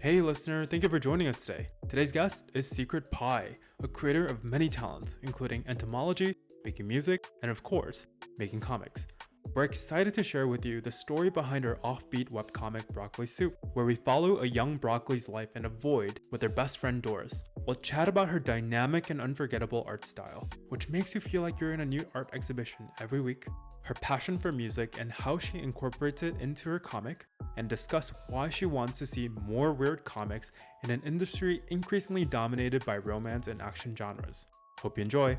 Hey listener, thank you for joining us today. Today's guest is Secret Pie, a creator of many talents, including entomology, making music, and of course, making comics. We're excited to share with you the story behind her offbeat webcomic Broccoli Soup, where we follow a young broccoli's life in a void with their best friend Doris. We'll chat about her dynamic and unforgettable art style, which makes you feel like you're in a new art exhibition every week, her passion for music and how she incorporates it into her comic, and discuss why she wants to see more weird comics in an industry increasingly dominated by romance and action genres. Hope you enjoy!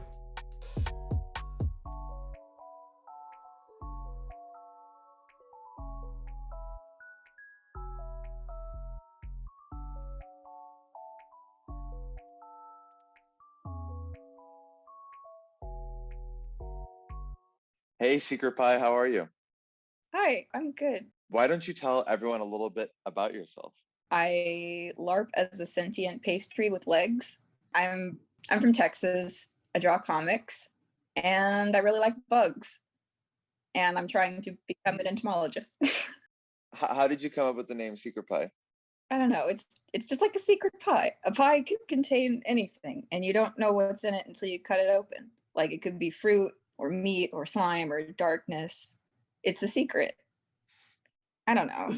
Hey, Secret Pie, how are you? Hi, I'm good. Why don't you tell everyone a little bit about yourself? I LARP as a sentient pastry with legs. I'm I'm from Texas. I draw comics and I really like bugs and I'm trying to become an entomologist. How did you come up with the name Secret Pie? I don't know. It's just like a secret pie. A pie could contain anything and you don't know what's in it until you cut it open. Like it could be fruit or meat or slime or darkness. It's a secret. I don't know.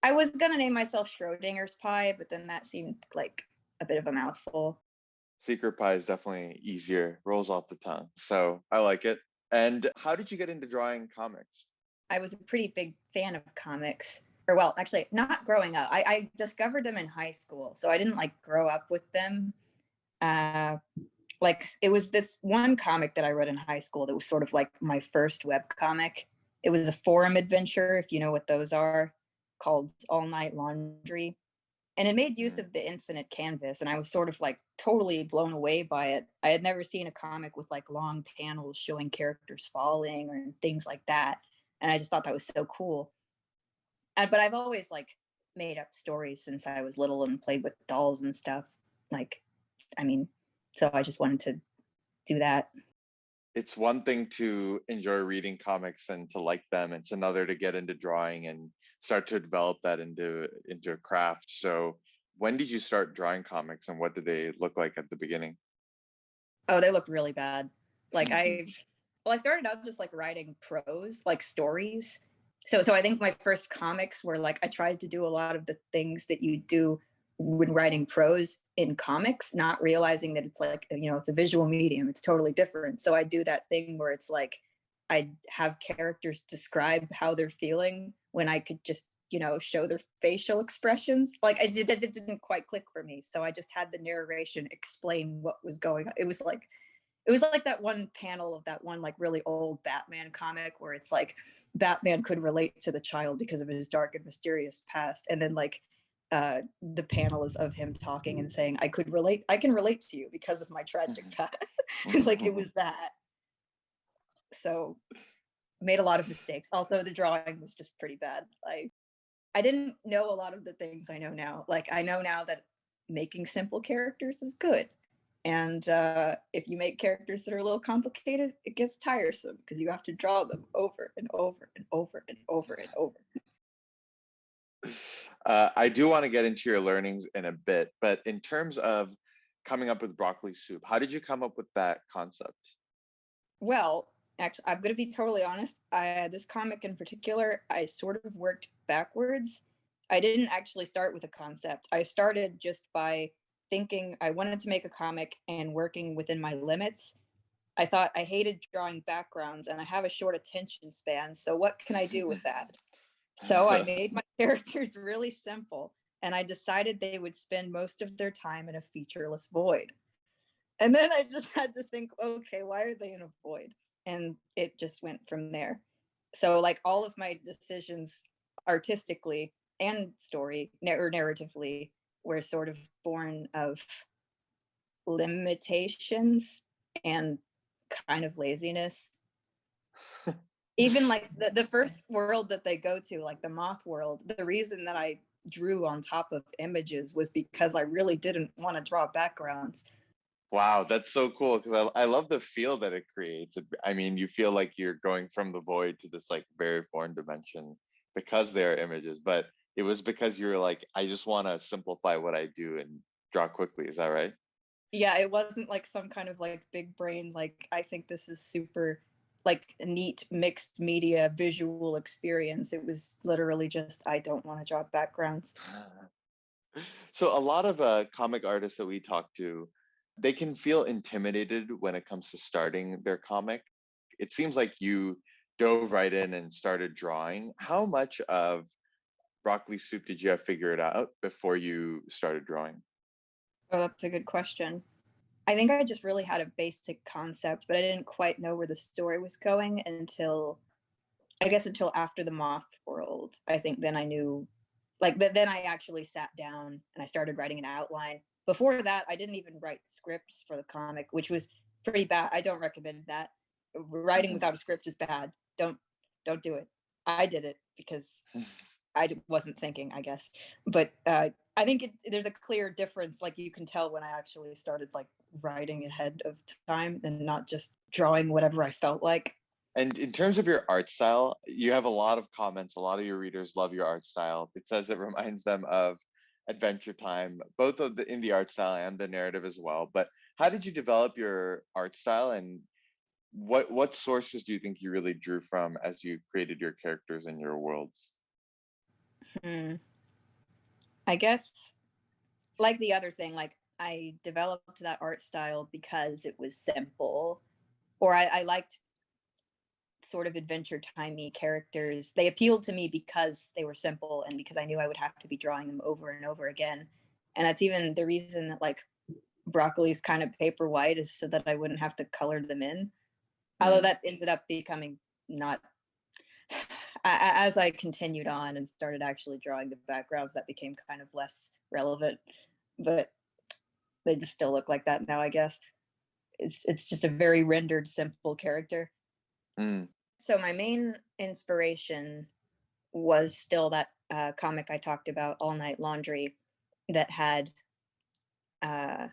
I was gonna name myself Schrodinger's pie, but then that seemed like a bit of a mouthful. Secret Pie is definitely easier, rolls off the tongue. So I like it. And how did you get into drawing comics? I was a pretty big fan of comics. Or well, actually, not growing up. I discovered them in high school, so I didn't like grow up with them. Uh, like it was this one comic that I read in high school that was sort of like my first web comic. It was a forum adventure, if you know what those are, called All Night Laundry. And it made use Mm. of the infinite canvas, and I was sort of like totally blown away by it. I had never seen a comic with like long panels showing characters falling or things like that, and I just thought that was so cool. But I've always like made up stories since I was little and played with dolls and stuff. Like, I mean, so I just wanted to do that. It's one thing to enjoy reading comics and to like them. It's another to get into drawing and start to develop that into a craft. So when did you start drawing comics and what did they look like at the beginning? Oh, they look really bad. Like I started out just like writing prose, like stories. So I think my first comics were like I tried to do a lot of the things that you do when writing prose in comics, not realizing that it's like, it's a visual medium. It's totally different. So I do that thing where it's like I have characters describe how they're feeling when I could just, show their facial expressions. Like it didn't quite click for me. So I just had the narration explain what was going on. It was like that one panel of that one like really old Batman comic where it's like Batman could relate to the child because of his dark and mysterious past, and then like the panel is of him talking and saying, I can relate to you because of my tragic past." Like it was that. So made a lot of mistakes. Also, the drawing was just pretty bad. I didn't know a lot of the things I know now. Like I know now that making simple characters is good. And if you make characters that are a little complicated, it gets tiresome because you have to draw them over and over and over and over and over. I do want to get into your learnings in a bit, but in terms of coming up with broccoli soup, how did you come up with that concept? Well, actually, I'm going to be totally honest. This comic in particular, I sort of worked backwards. I didn't actually start with a concept. I started just by thinking I wanted to make a comic and working within my limits. I thought I hated drawing backgrounds and I have a short attention span. So, what can I do with that? So, I made my characters really simple and I decided they would spend most of their time in a featureless void. And then I just had to think, okay, why are they in a void? And it just went from there. So, like, all of my decisions artistically and or narratively were sort of born of limitations and kind of laziness. Even like the first world that they go to, like the moth world, the reason that I drew on top of images was because I really didn't want to draw backgrounds. Wow, that's so cool because I love the feel that it creates. I mean, you feel like you're going from the void to this like very foreign dimension because they are images. But it was because you were like, I just want to simplify what I do and draw quickly. Is that right? Yeah, it wasn't like some kind of like big brain, like I think this is super like a neat mixed media visual experience. It was literally just I don't want to draw backgrounds. So a lot of comic artists that we talk to, they can feel intimidated when it comes to starting their comic. It seems like you dove right in and started drawing. How much of broccoli soup did you have figured out before you started drawing? Oh, that's a good question. I think I just really had a basic concept, but I didn't quite know where the story was going until I guess until after the Moth World. I think then I knew, like, then I actually sat down and I started writing an outline. Before that, I didn't even write scripts for the comic, which was pretty bad. I don't recommend that. Writing Mhm. without a script is bad. Don't do it. I did it because wasn't thinking, I guess. But I think there's a clear difference. Like you can tell when I actually started like writing ahead of time and not just drawing whatever I felt like. And in terms of your art style, you have a lot of comments. A lot of your readers love your art style. It says it reminds them of Adventure Time, both of the in the art style and the narrative as well. But how did you develop your art style, and what sources do you think you really drew from as you created your characters and your worlds? Hmm. I guess like the other thing, like I developed that art style because it was simple, or I liked sort of adventure timey characters. They appealed to me because they were simple and because I knew I would have to be drawing them over and over again. And that's even the reason that like broccoli's kind of paper white is so that I wouldn't have to color them in. Although Mm. that ended up becoming not as I continued on and started actually drawing the backgrounds, that became kind of less relevant. But they just still look like that now, I guess. It's just a very rendered, simple character. Mm. So my main inspiration was still that comic I talked about, All Night Laundry, that had uh,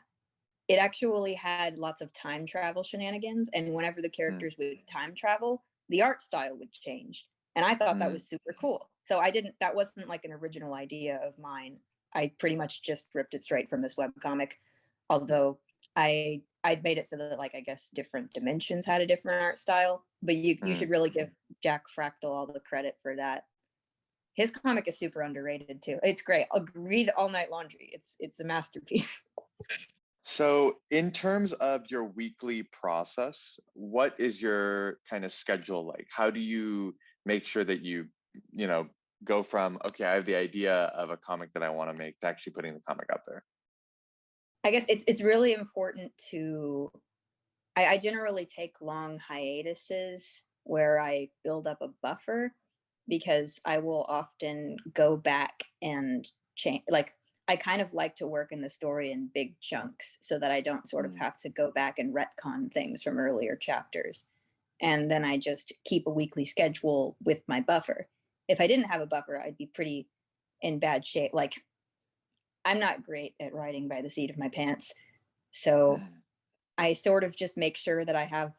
it actually had lots of time travel shenanigans, and whenever the Mm. characters would time travel, the art style would change, and I thought that Mm. was super cool. So I didn't that wasn't like an original idea of mine. I pretty much just ripped it straight from this web comic, although I'd made it so that like I guess different dimensions had a different art style, but you Mm. should really give Jack Fractal all the credit for that. His comic is super underrated too. It's great. I'll read All Night Laundry. It's a masterpiece. So, in terms of your weekly process, what is your kind of schedule like? How do you make sure that you know, go from, okay, I have the idea of a comic that I want to make to actually putting the comic out there? I guess it's really important to I generally take long hiatuses where I build up a buffer because I will often go back and change. Like, I kind of like to work in the story in big chunks so that I don't sort of Mm. have to go back and retcon things from earlier chapters. And then I just keep a weekly schedule with my buffer. If I didn't have a buffer, I'd be pretty in bad shape. Like, I'm not great at writing by the seat of my pants. So Mm. I sort of just make sure that I have,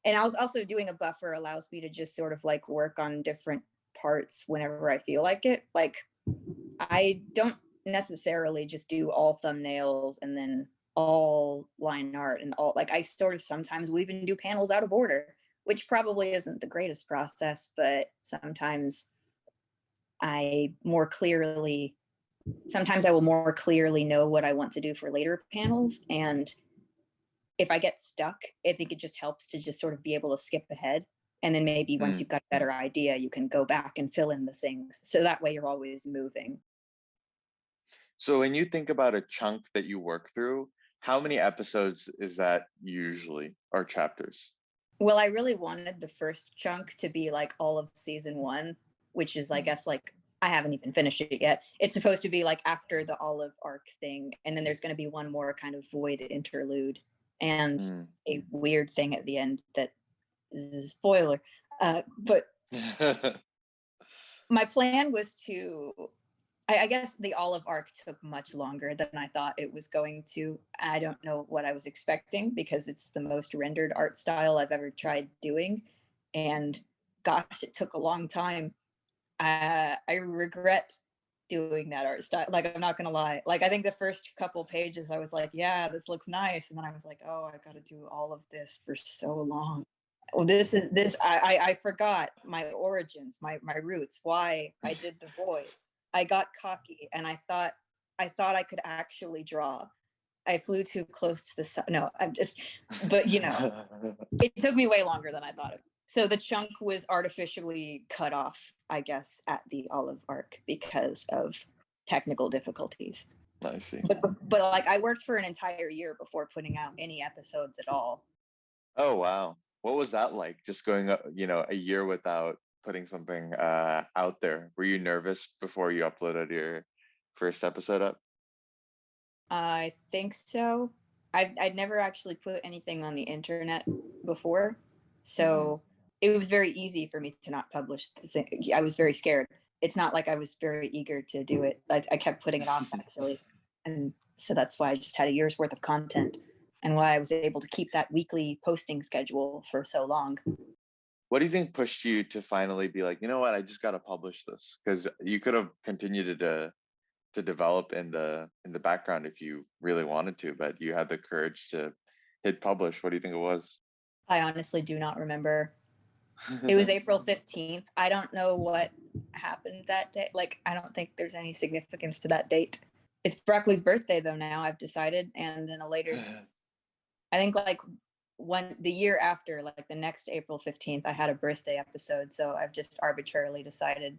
and I was also doing a buffer allows me to just sort of like work on different parts whenever I feel like it. Like I don't necessarily just do all thumbnails and then all line art and all, like I sort of sometimes will even do panels out of order, which probably isn't the greatest process, but I more clearly sometimes I will more clearly know what I want to do for later panels. And if I get stuck, I think it just helps to just sort of be able to skip ahead. And then maybe once Mm. you've got a better idea, you can go back and fill in the things. So that way you're always moving. So, when you think about a chunk that you work through, how many episodes is that usually, or chapters? Well, I really wanted the first chunk to be like all of season one, which is, I Mm. guess, like I haven't even finished it yet. It's supposed to be like after the olive arc thing. And then there's going to be one more kind of void interlude and Mm. a weird thing at the end that is a spoiler. But my plan was to I guess the olive arc took much longer than I thought it was going to. I don't know what I was expecting because it's the most rendered art style I've ever tried doing. And gosh, it took a long time. I regret doing that art style. Like, I'm not gonna lie. Like, I think the first couple pages, I was like, yeah, this looks nice, and then I was like, oh, I got to do all of this for so long. Well, this is this. I forgot my origins, my roots, why I did the void. I got cocky, and I thought I could actually draw. I flew too close to the sun. No, I'm just, but it took me way longer than I thought it. So the chunk was artificially cut off, I guess, at the olive arc because of technical difficulties. I see. But like, I worked for an entire year before putting out any episodes at all. Oh wow. What was that like? Just going up, a year without putting something out there. Were you nervous before you uploaded your first episode up? I think so. I'd never actually put anything on the internet before, Hmm. so it was very easy for me to not publish the thing. I was very scared. It's not like I was very eager to do it. I kept putting it off actually, and so that's why I just had a year's worth of content, and why I was able to keep that weekly posting schedule for so long. What do you think pushed you to finally be like, you know what, I just got to publish this? Because you could have continued to develop in the background if you really wanted to, but you had the courage to hit publish. What do you think it was? I honestly do not remember. It was April 15th. I don't know what happened that day. Like, I don't think there's any significance to that date. It's Broccoli's birthday though now, I've decided, and then a later, I think like the year after, like the next April 15th, I had a birthday episode, so I've just arbitrarily decided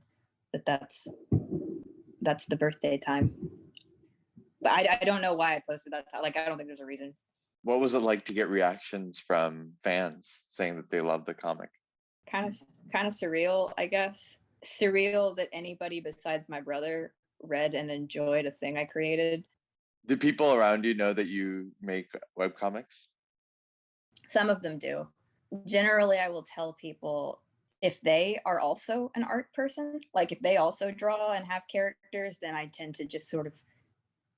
that that's the birthday time. But I don't know why I posted that. Like, I don't think there's a reason. What was it like to get reactions from fans saying that they love the comic? Kind of surreal, I guess. Surreal that anybody besides my brother read and enjoyed a thing I created. Do people around you know that you make webcomics? Some of them do. Generally, I will tell people if they are also an art person, like if they also draw and have characters, then I tend to just sort of,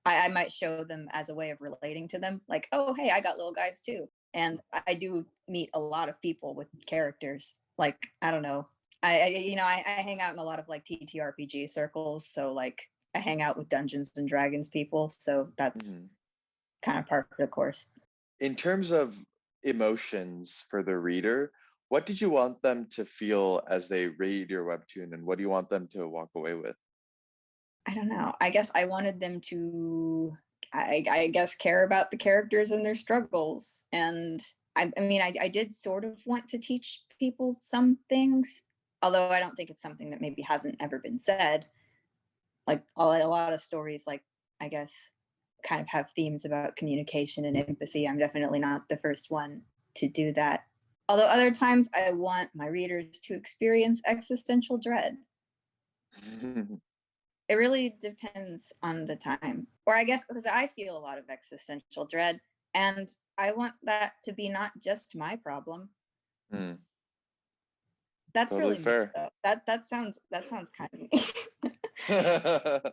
I might show them as a way of relating to them. Like, oh, hey, I got little guys too. And I do meet a lot of people with characters. Like, I don't know. I hang out in a lot of like TTRPG circles. So like I hang out with Dungeons and Dragons people. So that's Mhm. kind of part of the course. In terms of emotions for the reader, what did you want them to feel as they read your webtoon, and what do you want them to walk away with? I don't know. I guess I wanted them to, I guess, care about the characters and their struggles. And I mean, I did sort of want to teach people some things, although I don't think it's something that maybe hasn't ever been said. Like a lot of stories, like, I guess, kind of have themes about communication and empathy. I'm definitely not the first one to do that. Although other times I want my readers to experience existential dread. It really depends on the time. Or I guess because I feel a lot of existential dread, and I want that to be not just my problem. Hmm, That's totally really me fair. though. That sounds kind of me.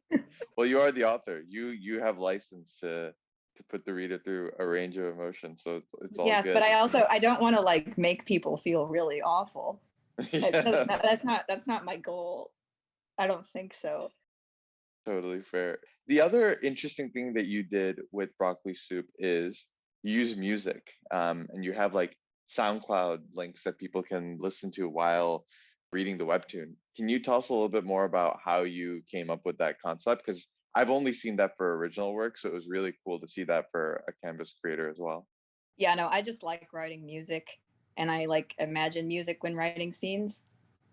Well, you are the author. You have license to put the reader through a range of emotions, so it's all Yes, but good. I don't want to like make people feel really awful. Yeah, That's not my goal. I don't think so. totally fair. The other interesting thing that you did with broccoli soup is you use music, and you have like SoundCloud links that people can listen to while reading the webtoon. Can you tell us a little bit more about how you came up with that concept? Because I've only seen that for original work, so it was really cool to see that for a canvas creator as well. Yeah, no, I just like writing music, and I like imagine music when writing scenes.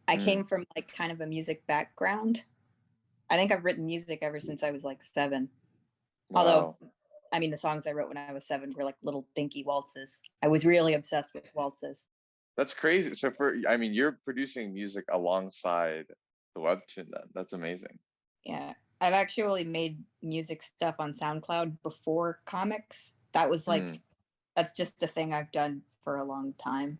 I Mm, came from like kind of a music background. I think I've written music ever since I was like 7. Although, wow, I mean, the songs I wrote when I was 7 were like little dinky waltzes. I was really obsessed with waltzes. that's crazy. So I mean, you're producing music alongside the webtoon then. That's amazing. Yeah. I've actually made music stuff on SoundCloud before comics. That was like, Mm. that's just a thing I've done for a long time.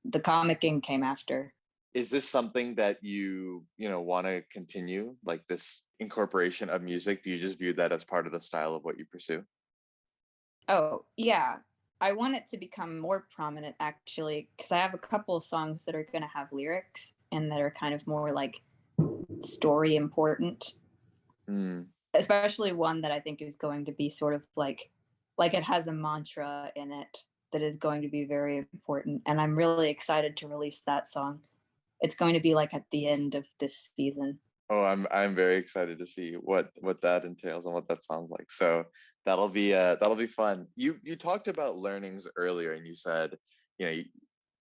The comicking came after. Is this something that you want to continue, like this incorporation of music? Do you just view that as part of the style of what you pursue? Oh, yeah. I want it to become more prominent actually, because I have a couple of songs that are going to have lyrics and that are kind of more like story important, Mm. especially one that I think is going to be sort of like it has a mantra in it that is going to be very important. And I'm really excited to release that song. It's going to be like at the end of this season. Oh, I'm very excited to see what that entails and what that sounds like. So that'll be fun. You talked about learnings earlier, and you said, you know,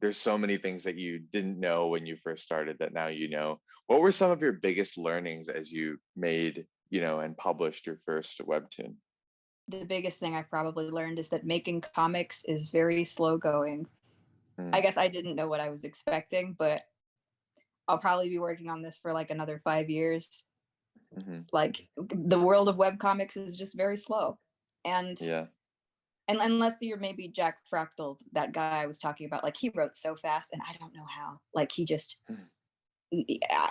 there's so many things that you didn't know when you first started that now you know. What were some of your biggest learnings as you made, and published your first webtoon? The biggest thing I've probably learned is that making comics is very slow going. I Mm, guess I didn't know what I was expecting, but I'll probably be working on this for like another 5 years. hmm. Like the world of webcomics is just very slow. And Yeah. and unless you're maybe Jack Fractal, that guy I was talking about, like he wrote so fast and I don't know how. Like he just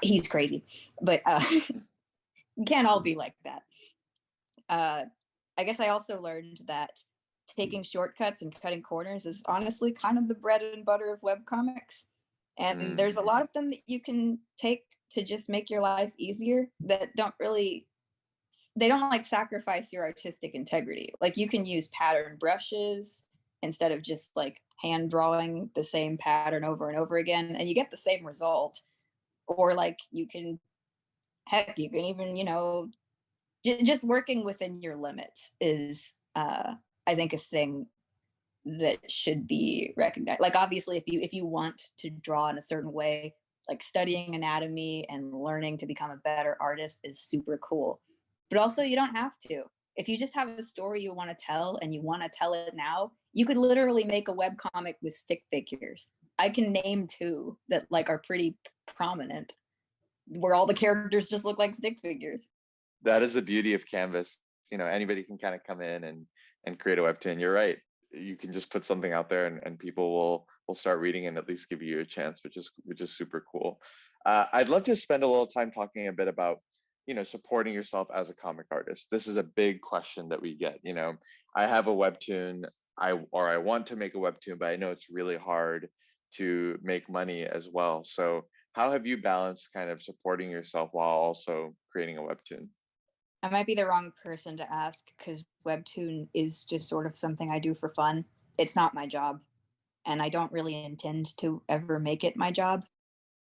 he's crazy. But you can't all be like that. Uh I guess I also learned that taking shortcuts and cutting corners is honestly kind of the bread and butter of webcomics. And there's a Mm, lot of them that you can take to just make your life easier that they don't like sacrifice your artistic integrity. Like you can use pattern brushes instead of just like hand drawing the same pattern over and over again and you get the same result. Or like you can you can even, just working within your limits is I think a thing that should be recognized. Like obviously if you want to draw in a certain way, like studying anatomy and learning to become a better artist is super cool. But also you don't have to. If you just have a story you want to tell and you want to tell it now, you could literally make a web comic with stick figures. I can name two that like are pretty prominent where all the characters just look like stick figures. that is the beauty of Canvas. Anybody can kind of come in and create a webtoon. You're right. You can just put something out there, and people will start reading and at least give you a chance, which is super cool. I'd love to spend a little time talking a bit about supporting yourself as a comic artist. This is a big question that we get. I have a webtoon, I want to make a webtoon, but I know it's really hard to make money as well. So how have you balanced kind of supporting yourself while also creating a webtoon? I might be the wrong person to ask because Webtoon is just sort of something I do for fun. It's not my job, and I don't really intend to ever make it my job.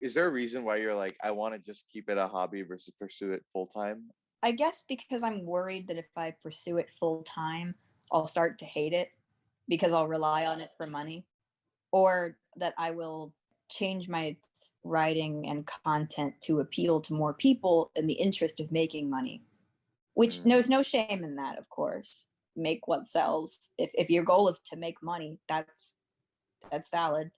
Is there a reason why you're like, I want to just keep it a hobby versus pursue it full time? I guess because I'm worried that if I pursue it full time, I'll start to hate it because I'll rely on it for money, or that I will change my writing and content to appeal to more people in the interest of making money. Which Mm, there's no shame in that, of course. Make what sells. If your goal is to make money, that's valid.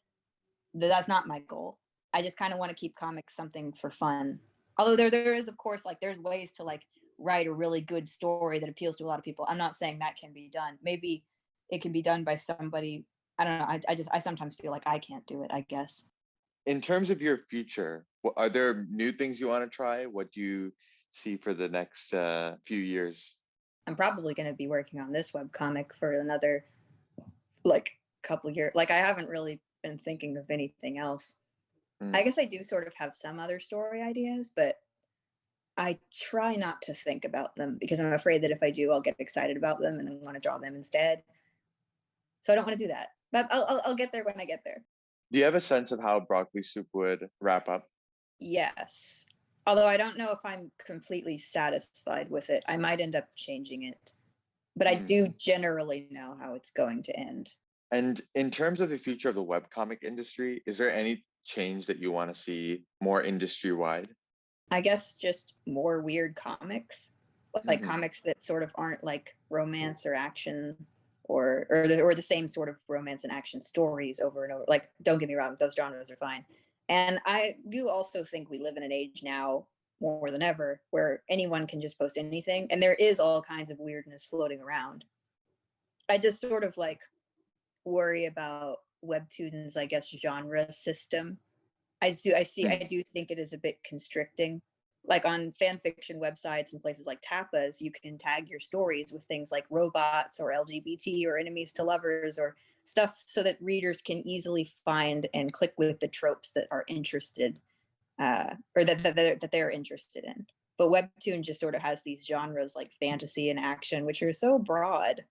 That's not my goal. I just kind of want to keep comics something for fun. Although there is of course like there's ways to like write a really good story that appeals to a lot of people. I'm not saying that can be done. Maybe it can be done by somebody. I don't know. I sometimes feel like I can't do it, I guess. in terms of your future, are there new things you want to try? What do you see for the next few years? I'm probably going to be working on this web comic for another like couple years. Like I haven't really been thinking of anything else. I Mm, guess I do sort of have some other story ideas, but I try not to think about them because I'm afraid that if I do, I'll get excited about them and then want to draw them instead. So I don't want to do that. But I'll get there when I get there. do you have a sense of how broccoli soup would wrap up? Yes. Although I don't know if I'm completely satisfied with it. I might end up changing it. But I Mm. do generally know how it's going to end. And in terms of the future of the webcomic industry, is there any change that you want to see more industry wide? I guess just more weird comics, like Hmm. comics that sort of aren't like romance or action or the same sort of romance and action stories over and over. Like, don't get me wrong, those genres are fine. And I do also think we live in an age now more than ever where anyone can just post anything, and there is all kinds of weirdness floating around. I just sort of like worry about webtoons, I guess, genre system. I do think it is a bit constricting. Like on fan fiction websites and places like Tapas, you can tag your stories with things like robots or LGBT or enemies to lovers or stuff so that readers can easily find and click with the tropes that are interested. or that they're interested in. But Webtoon just sort of has these genres like fantasy and action, which are so broad.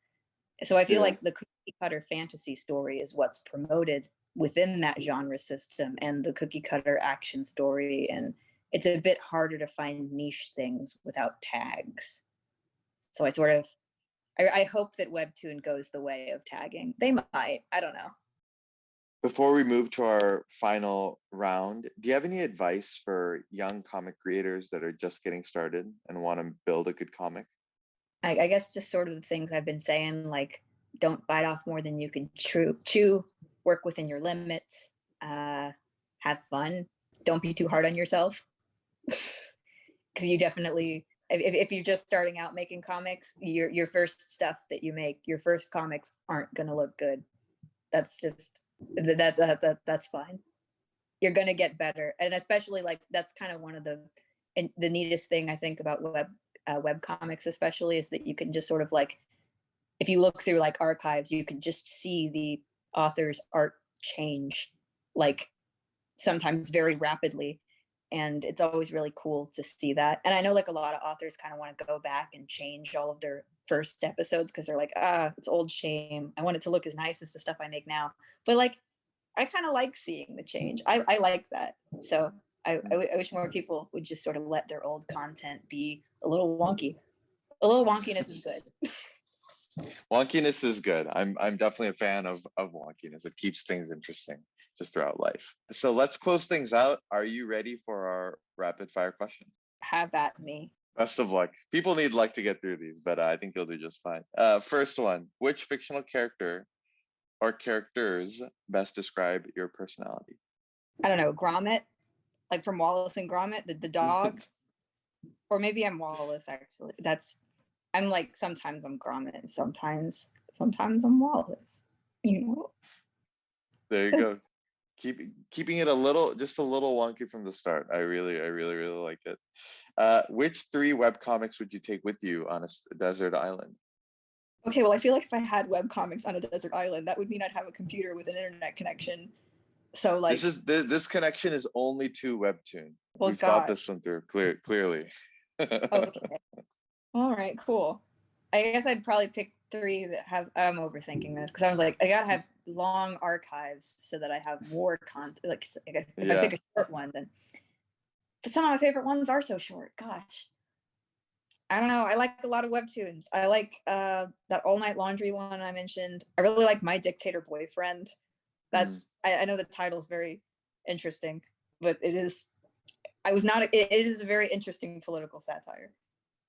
So I feel Yeah. like the cookie cutter fantasy story is what's promoted within that genre system, and the cookie cutter action story. And it's a bit harder to find niche things without tags. So I hope that Webtoon goes the way of tagging. They might. I don't know. Before we move to our final round, do you have any advice for young comic creators that are just getting started and want to build a good comic? I guess just sort of the things I've been saying, like don't bite off more than you can chew, work within your limits, have fun, don't be too hard on yourself. Because you definitely, if you're just starting out making comics, your first stuff that you make, your first comics aren't gonna look good. That's just that's fine. You're gonna get better, and especially like that's kind of one of the neatest thing I think about web comics, especially, is that you can just sort of like, if you look through like archives, you can just see the author's art change, like sometimes very rapidly. And it's always really cool to see that. And I know like a lot of authors kind of want to go back and change all of their first episodes because they're like, it's old shame. I want it to look as nice as the stuff I make now. But like, I kind of like seeing the change. I like that. So I wish more people would just sort of let their old content be a little wonky. A little wonkiness is good. Wonkiness is good. I'm definitely a fan of wonkiness. It keeps things interesting just throughout life. So let's close things out. Are you ready for our rapid fire questions? Have at me. Best of luck. People need luck to get through these, but I think you'll do just fine. First one, which fictional character or characters best describe your personality? I don't know, Gromit, like from Wallace and Gromit, the dog. Or maybe I'm Wallace actually. I'm like, sometimes I'm Gromit and sometimes I'm Wallace. You know? There you go. Keeping it just a little wonky from the start. I really like it. Which three webcomics would you take with you on a desert island? Okay, well, I feel like if I had web comics on a desert island, that would mean I'd have a computer with an internet connection. So like, This connection is only to Webtoon. well, We've thought gosh. this one through clearly. Okay. All right, cool. I guess I'd probably pick three that have. I'm overthinking this because I was like, I gotta have long archives so that I have more content. Like, if I Yeah. pick a short one, then. But some of my favorite ones are so short. Gosh. I don't know. I like a lot of webtoons. I like that all night laundry one I mentioned. I really like My Dictator Boyfriend. That's I know the title's very interesting, but it is. I was not. It is a very interesting political satire,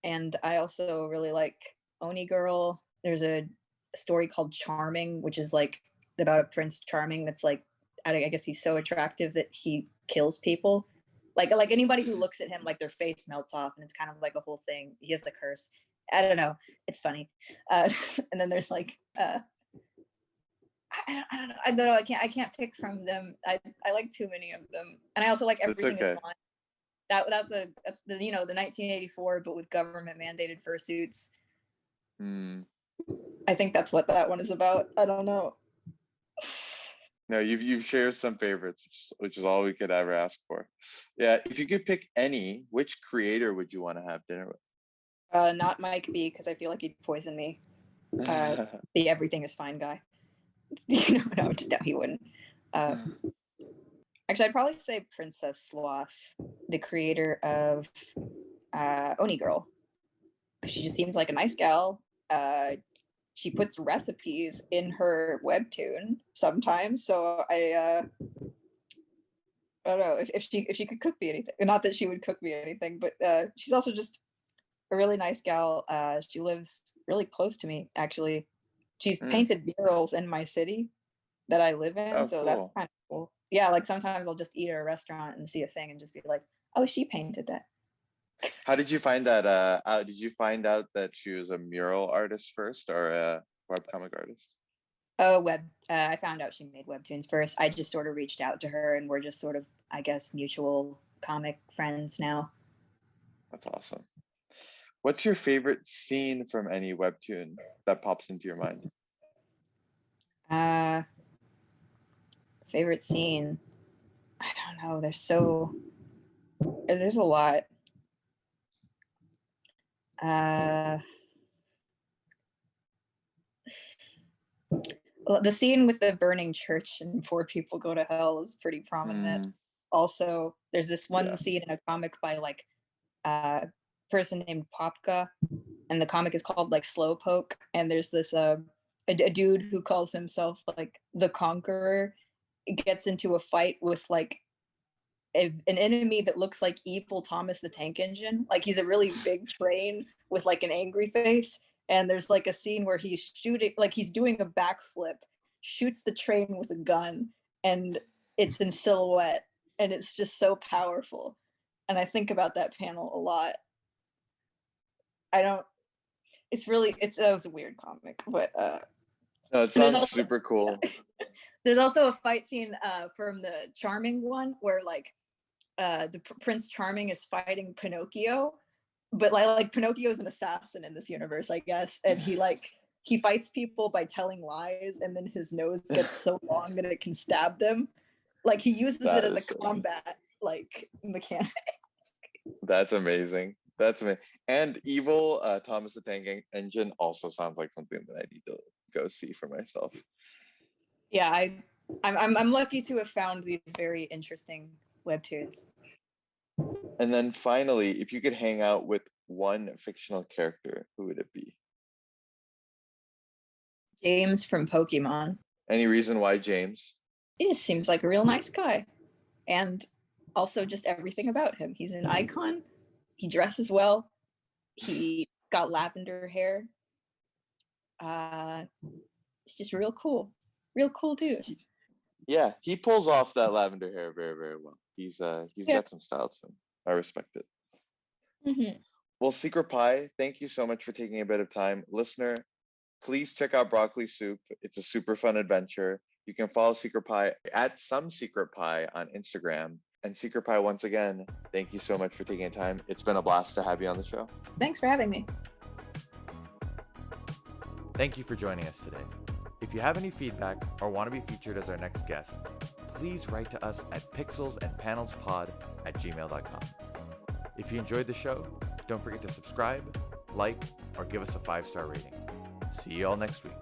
and I also really like Oni Girl. There's a story called Charming, which is like about a Prince Charming that's like, I guess he's so attractive that he kills people. Like anybody who looks at him, like their face melts off, and it's kind of like a whole thing. He has a curse. I don't know. It's funny. And then there's like I don't know. I can't pick from them. I like too many of them, and I also like It's Everything Is okay. Fine. That's the, you know, the 1984, but with government mandated fursuits. I think that's what that one is about. I don't know. No, you've shared some favorites, which is all we could ever ask for. Yeah, if you could pick any, which creator would you want to have dinner Not Mike B, because I feel like he'd poison me. with? The Everything Is Fine guy. You know, no, he wouldn't. Actually, I'd probably say Princess Sloth, the creator of Oni Girl. She just seems like a nice gal. She puts recipes in her webtoon sometimes, so I don't know if she could cook me anything. Not that she would cook me anything, but she's also just a really nice gal. She lives really close to me, actually. She's painted murals in my city that I live in, Oh, so that's cool. kind of cool. Yeah, like sometimes I'll just eat at a restaurant and see a thing and just be like, oh, she painted that. How did you find that? Did you find out that she was a mural artist first or a webcomic artist? Oh, I found out she made webtoons first. I just sort of reached out to her, and we're just sort of, I guess, mutual comic friends now. That's awesome. What's your favorite scene from any webtoon that pops into your mind? Favorite scene? I don't know. They're so There's a lot. Uh, well, the scene with the burning church and 4 people go to hell is pretty prominent. Mm, Also, there's this one yeah. scene in a comic by like a person named Popka, and the comic is called like Slowpoke. And there's this a dude who calls himself like the Conqueror. Gets into a fight with like an enemy that looks like evil Thomas the Tank Engine. Like he's a really big train with like an angry face. And there's like a scene where he's shooting, like he's doing a backflip, shoots the train with a gun, and it's in silhouette. And it's just so powerful. And I think about that panel a lot. I don't, it's really, it was a weird comic, but No, it there's sounds also, super cool. there's also a fight scene from the Charming one where like Prince Charming is fighting Pinocchio, but like Pinocchio is an assassin in this universe, I guess, and he fights people by telling lies, and then his nose gets so long that it can stab them. Like he uses it That as a is so combat like mechanic. That's amazing. That's amazing. And evil Thomas the Tank Engine also sounds like something that I need to go see for myself. Yeah, I'm lucky to have found these very interesting webtoons. And then finally, if you could hang out with one fictional character, who would it be? James from Pokemon. Any reason why James? He just seems like a real nice guy, and also just everything about him. He's an icon. He dresses well. He got lavender hair. It's just real cool dude. Yeah, he pulls off that lavender hair very, very well. He's Yeah. got some style to him. I respect it. Mm-hmm. Well, Secret Pie, thank you so much for taking a bit of time. Listener, please check out Broccoli Soup. It's a super fun adventure. You can follow Secret Pie at Some Secret Pie on Instagram. And Secret Pie, once again, thank you so much for taking the time. It's been a blast to have you on the show. Thanks for having me. Thank you for joining us today. If you have any feedback or want to be featured as our next guest, please write to us at pixelsandpanelspod@gmail.com. If you enjoyed the show, don't forget to subscribe, like, or give us a 5-star rating. See you all next week.